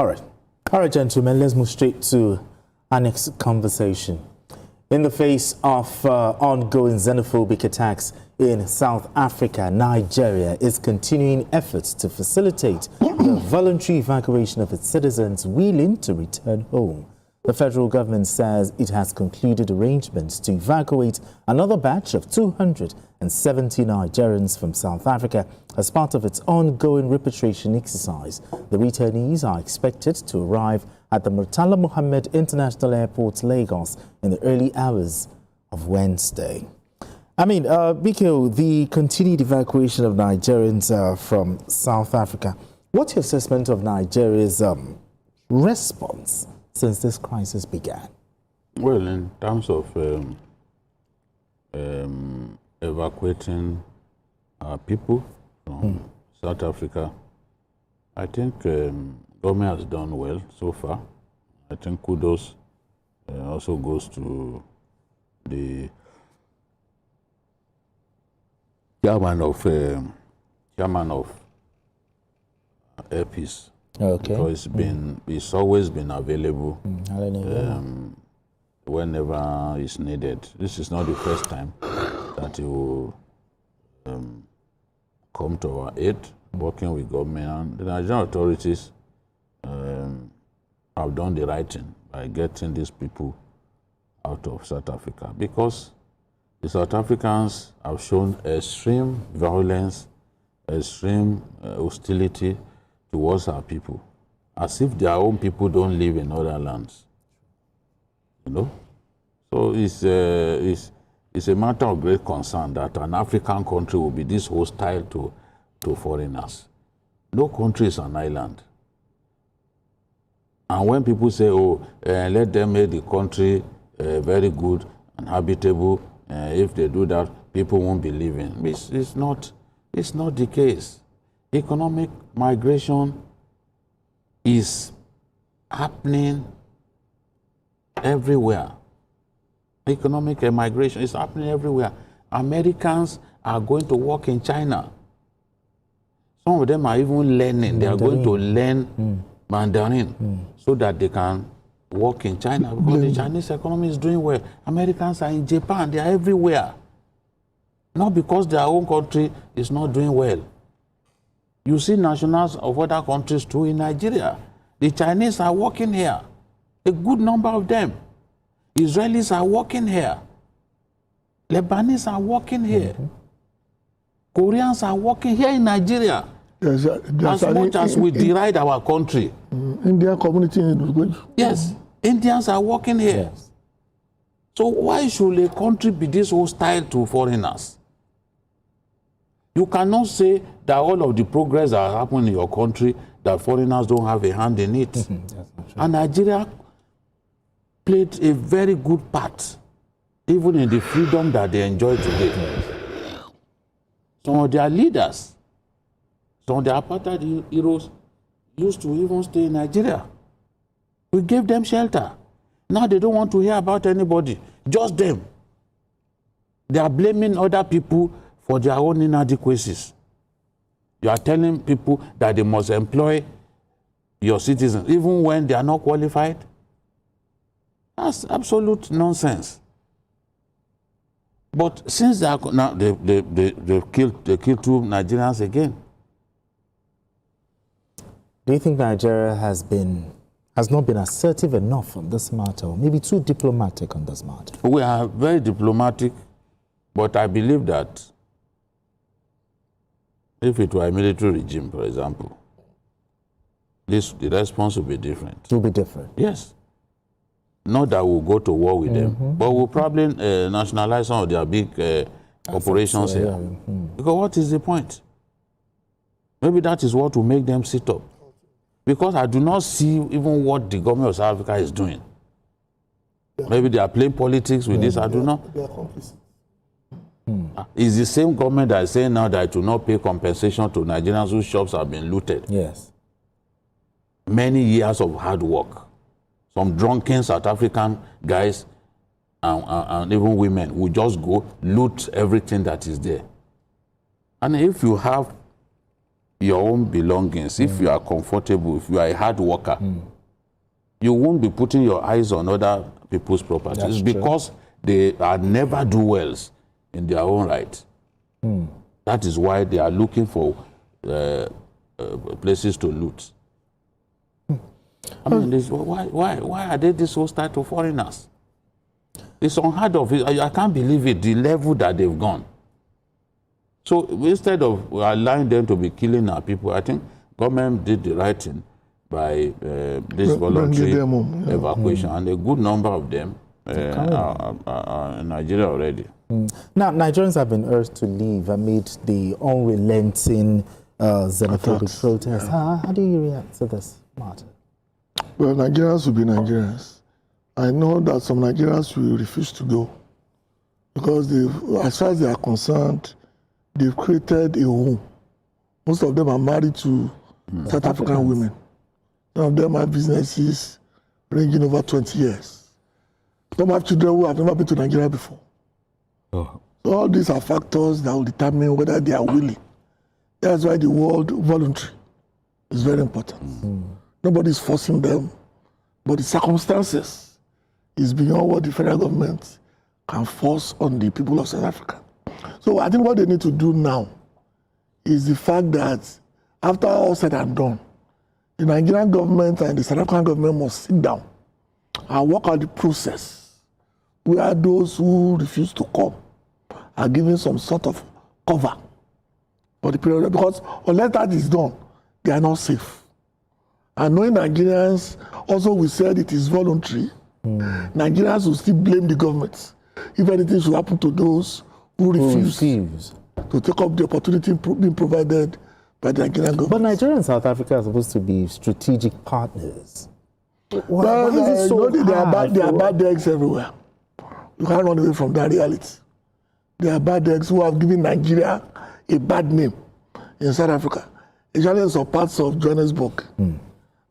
All right, gentlemen, let's move straight to our next conversation. In the face of ongoing xenophobic attacks in South Africa, Nigeria is continuing efforts to facilitate the voluntary evacuation of its citizens willing to return home. The federal government says it has concluded arrangements to evacuate another batch of 270 Nigerians from South Africa as part of its ongoing repatriation exercise. The returnees are expected to arrive at the Murtala Mohammed International Airport, Lagos, in the early hours of Wednesday. Biko, the continued evacuation of Nigerians from South Africa, what's your assessment of Nigeria's response since this crisis began? Well, in terms of evacuating people from South Africa, I think government has done well so far. I think kudos also goes to the chairman of Airpeace. Okay. Because it's always been available whenever it's needed. This is not the first time that he will come to our aid, working with government. And the Nigerian authorities have done the right thing by getting these people out of South Africa, because the South Africans have shown extreme violence, extreme hostility towards our people, as if their own people don't live in other lands. You know? So it's a matter of great concern that an African country will be this hostile to foreigners. No country is an island. And when people say, let them make the country very good and habitable, if they do that, people won't be living. It's not the case. Economic migration is happening everywhere. Economic migration is happening everywhere. Americans are going to work in China. Some of them are even learning. They are going to learn Mandarin so that they can work in China, because the Chinese economy is doing well. Americans are in Japan. They are everywhere. Not because their own country is not doing well. You see nationals of other countries too in Nigeria. The Chinese are working here, a good number of them. Israelis are working here. Lebanese are working here. Koreans are working here in Nigeria. There's as much as we deride our country. Indian community. Yes, Indians are working here. Yes. So why should a country be this hostile to foreigners? You cannot say that all of the progress that happened in your country, that foreigners don't have a hand in it. And Nigeria played a very good part, even in the freedom that they enjoy today. Some of their leaders, some of the apartheid heroes used to even stay in Nigeria. We gave them shelter. Now they don't want to hear about anybody, just them. They are blaming other people for their own inadequacies. You are telling people that they must employ your citizens, even when they are not qualified. That's absolute nonsense. But since they are now they killed 2 Nigerians again. Do you think Nigeria has not been assertive enough on this matter, or maybe too diplomatic on this matter? We are very diplomatic, but I believe that if it were a military regime, for example, the response would be different. It will be different? Yes. Not that we'll go to war with them, but we'll probably nationalize some of their big operations here. Because what is the point? Maybe that is what will make them sit up. Because I do not see even what the government of South Africa is doing. Maybe they are playing politics with this, I do not. They are complicit. It's the same government that is saying now that it will not pay compensation to Nigerians whose shops have been looted. Yes. Many years of hard work. Some drunken South African guys and even women will just go loot everything that is there. And if you have your own belongings, if you are comfortable, if you are a hard worker, you won't be putting your eyes on other people's properties. That's because they are never do wells in their own right. That is why they are looking for places to loot. I mean, why are they this hostile to foreigners? It's unheard of. I can't believe it, the level that they've gone. So instead of allowing them to be killing our people, I think government did the right thing by this voluntary evacuation, and a good number of them are in Nigeria already. Now, Nigerians have been urged to leave amid the unrelenting xenophobic protests. How do you react to this, Martin? Well, Nigerians will be Nigerians. I know that some Nigerians will refuse to go because as far as they are concerned, they've created a home. Most of them are married to South African women. Some of them have businesses ranging over 20 years. Some have children who have never been to Nigeria before. So all these are factors that will determine whether they are willing. That's why the word voluntary is very important. Nobody is forcing them, but the circumstances is beyond what the federal government can force on the people of South Africa. So I think what they need to do now is the fact that after all said and done, the Nigerian government and the South African government must sit down and work out the process where those who refuse to come are given some sort of cover for the period, because unless that is done, they are not safe. And knowing Nigerians, also we said it is voluntary, Nigerians will still blame the government if anything should happen to those who refuse to take up the opportunity being provided by the Nigerian government. But Nigeria and South Africa are supposed to be strategic partners. Why is it so hard? There are bad eggs everywhere. You can't run away from that reality. There are bad eggs who have given Nigeria a bad name in South Africa, especially in some parts of Johannesburg. And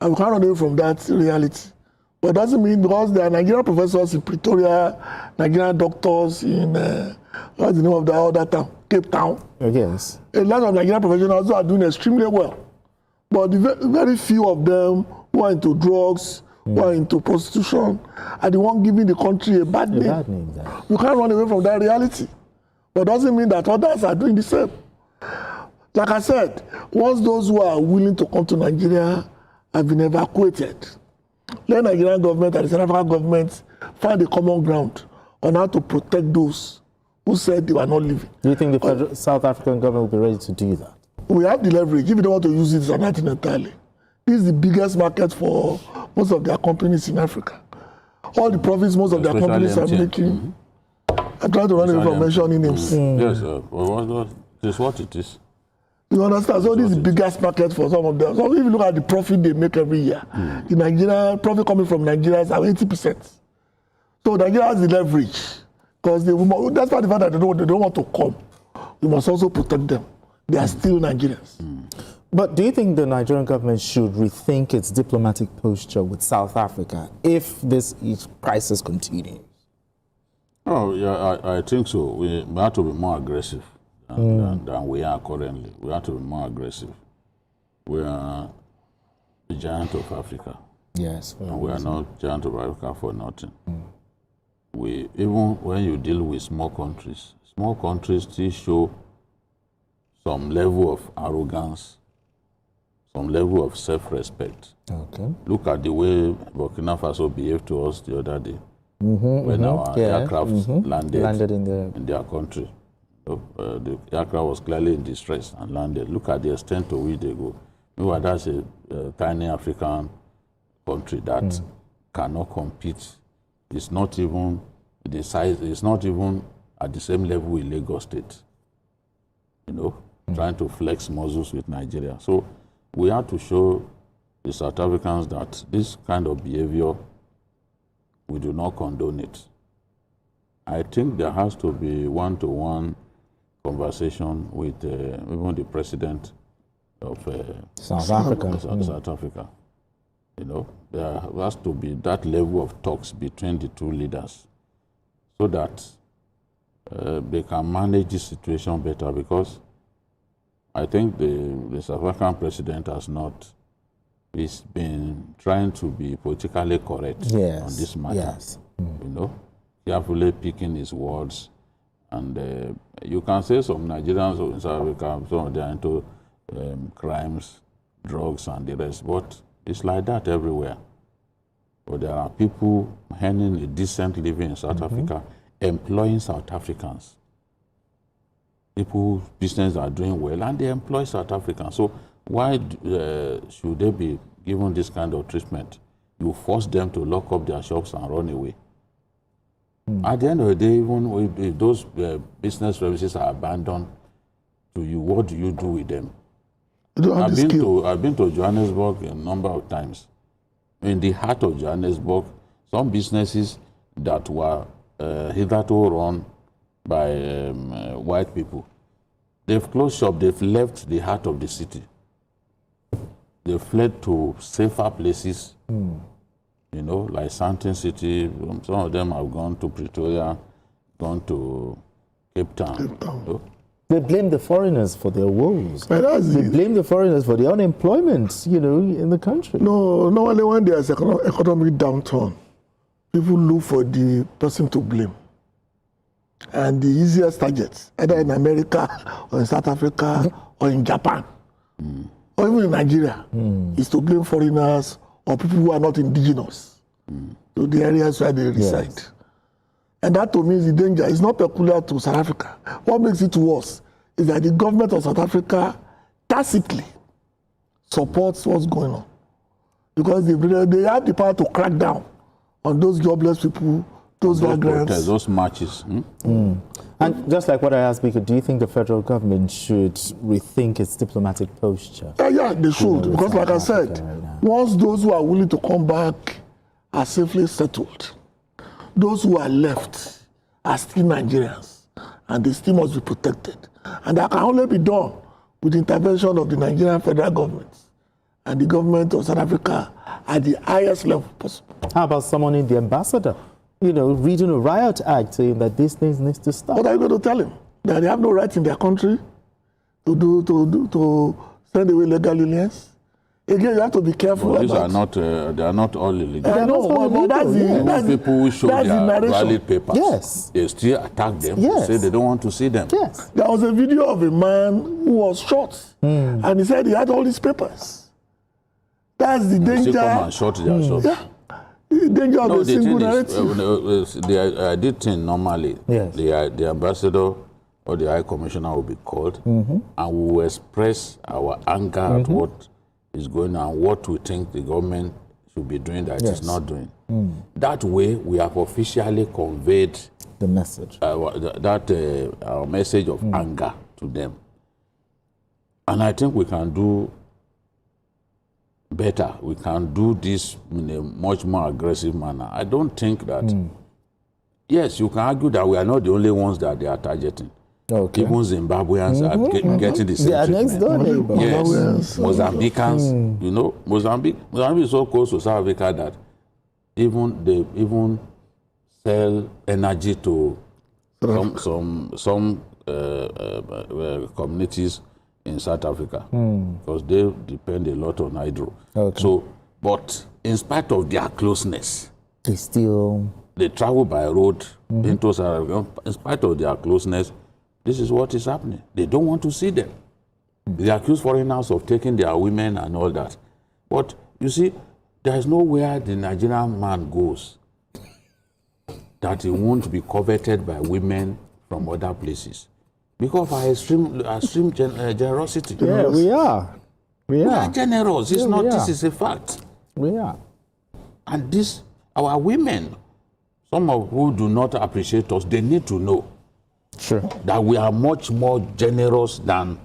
we can't run away from that reality. But it doesn't mean because there are Nigerian professors in Pretoria, Nigerian doctors in, what's the name of the other town? Cape Town. Yes. A lot of Nigerian professionals who are doing extremely well. But the very few of them who are into drugs, who are into prostitution, are the one giving the country a bad name. You can't run away from that reality. But it doesn't mean that others are doing the same. Like I said, once those who are willing to come to Nigeria have been evacuated, let the Nigerian government and the South African government find a common ground on how to protect those who said they were not leaving. Do you think the South African government will be ready to do that? We have the leverage. If you don't want to use it, it's not entirely. This is the biggest market for most of their companies in Africa. All the profits most of their companies are making. I'm trying to run away from mentioning names. Yes, well, this is what it is. You understand? So this is the biggest market for some of them. So if you look at the profit they make every year, the Nigerian profit coming from Nigeria is 80%. So Nigeria has the leverage because that's why the fact that they don't want to come. We must also protect them. They are still Nigerians. But do you think the Nigerian government should rethink its diplomatic posture with South Africa if this crisis continues? Oh, yeah, I think so. We have to be more aggressive than we are currently. We have to be more aggressive. We are the giant of Africa. Yes. And we are not giant of Africa for nothing. Even when you deal with small countries still show some level of arrogance, some level of self-respect. Okay. Look at the way Burkina Faso behaved to us the other day. When our aircraft landed in their country. The aircraft was clearly in distress and landed. Look at the extent to which they go. Meanwhile, that's a tiny African country that cannot compete. It's not even the size, it's not even at the same level with Lagos State. Trying to flex muscles with Nigeria. So we have to show the South Africans that this kind of behavior, we do not condone it. I think there has to be one-to-one conversation with even the president of South Africa. South Africa. There has to be that level of talks between the two leaders so that they can manage the situation better, because I think the South African president has not. He's been trying to be politically correct on this matter. Yes. You know, carefully picking his words, and you can say some Nigerians in South Africa, some of them are into crimes, drugs, and the rest. But it's like that everywhere. But there are people earning a decent living in South Africa, employing South Africans. People whose business are doing well, and they employ South Africans. So why should they be given this kind of treatment? You force them to lock up their shops and run away. At the end of the day, even if those business premises are abandoned to you, what do you do with them? I've been to Johannesburg a number of times. In the heart of Johannesburg, some businesses that were hitherto run by white people, they've closed shop, they've left the heart of the city. They fled to safer places, you know, like Sandton City. Some of them have gone to Pretoria, gone to Cape Town. You know? They blame the foreigners for their woes. They blame the foreigners for the unemployment, you know, in the country. No, normally when there's economic downturn, people look for the person to blame. And the easiest targets, either in America or in South Africa or in Japan, or even in Nigeria, is to blame foreigners or people who are not indigenous to the areas where they reside. Yes. And that to me is the danger. It's not peculiar to South Africa. What makes it worse is that the government of South Africa tacitly supports what's going on. Because they have the power to crack down on those jobless people, those migrants. Those marches. And just like what I asked, Biko, do you think the federal government should rethink its diplomatic posture? Yeah, they should. Because like I said, once those who are willing to come back are safely settled, those who are left are still Nigerians, and they still must be protected. And that can only be done with the intervention of the Nigerian federal government and the government of South Africa at the highest level possible. How about summoning the ambassador? You know, reading a riot act saying that these things need to stop. What are you going to tell him? That they have no right in their country to send away legal aliens? Again, you have to be careful. Well, these are not, they are not all illegal. I know, but that's people who show their valid papers. Yes. They still attack them. Yes. They say they don't want to see them. Yes. There was a video of a man who was shot, and he said he had all his papers. That's the danger. Still come and shot their shots. Yeah. The danger of a single narrative. The did thing normally. Yes. The ambassador or the high commissioner will be called, and we will express our anger at what is going on, what we think the government should be doing that it's not doing. That way, we have officially conveyed the message. Our message of anger to them. And I think we can do better. We can do this in a much more aggressive manner. I don't think that, yes, you can argue that we are not the only ones that they are targeting. Okay. Even Zimbabweans are getting the same treatment. Next door neighbor. Yes, Mozambicans, you know, Mozambique is so close to South Africa that they even sell energy to some communities in South Africa because they depend a lot on hydro. Okay. So, but in spite of their closeness, they travel by road into South Africa. In spite of their closeness, this is what is happening. They don't want to see them. They accuse foreigners of taking their women and all that. But you see, there is nowhere the Nigerian man goes that he won't be coveted by women from other places because of our extreme generosity. Yeah, we are. We are generous. It's not. This is a fact. We are. And this, our women, some of who do not appreciate us, they need to know. Sure. That we are much more generous than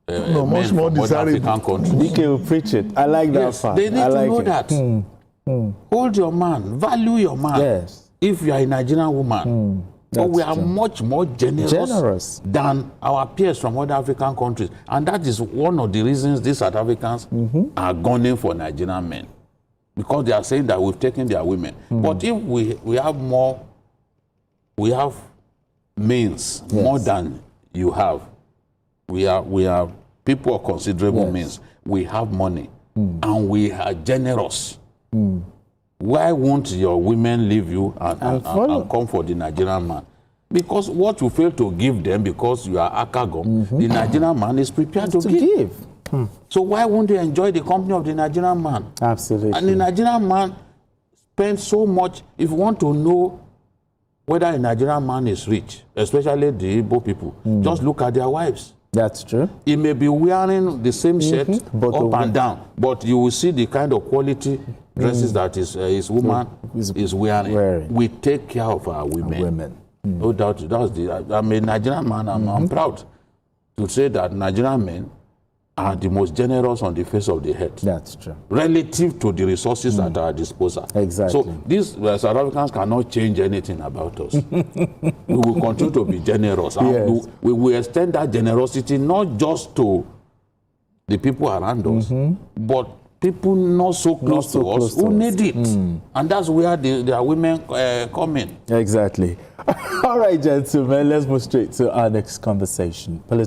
much more desirable. African countries. DK will preach it. I like that part. They need to know that. Hold your man. Value your man. Yes. If you are a Nigerian woman. But we are much more generous than our peers from other African countries. And that is one of the reasons these South Africans are gunning for Nigerian men. Because they are saying that we've taken their women. But if we have more, we have means more than you have. We are people of considerable means, we have money, and we are generous. Why won't your women leave you and come for the Nigerian man? Because what you fail to give them because you are Akagom, the Nigerian man is prepared to give. So why won't they enjoy the company of the Nigerian man? Absolutely. And the Nigerian man spends so much. If you want to know whether a Nigerian man is rich, especially the Igbo people, just look at their wives. That's true. He may be wearing the same shirt up and down, but you will see the kind of quality dresses that his woman is wearing. We take care of our women. No doubt. I'm a Nigerian man. I'm proud to say that Nigerian men are the most generous on the face of the earth. That's true. Relative to the resources at our disposal. Exactly. So these South Africans cannot change anything about us. We will continue to be generous. Yes. We will extend that generosity not just to the people around us, but people not so close to us who need it. And that's where their women come in. Exactly. All right, gentlemen, let's move straight to our next conversation.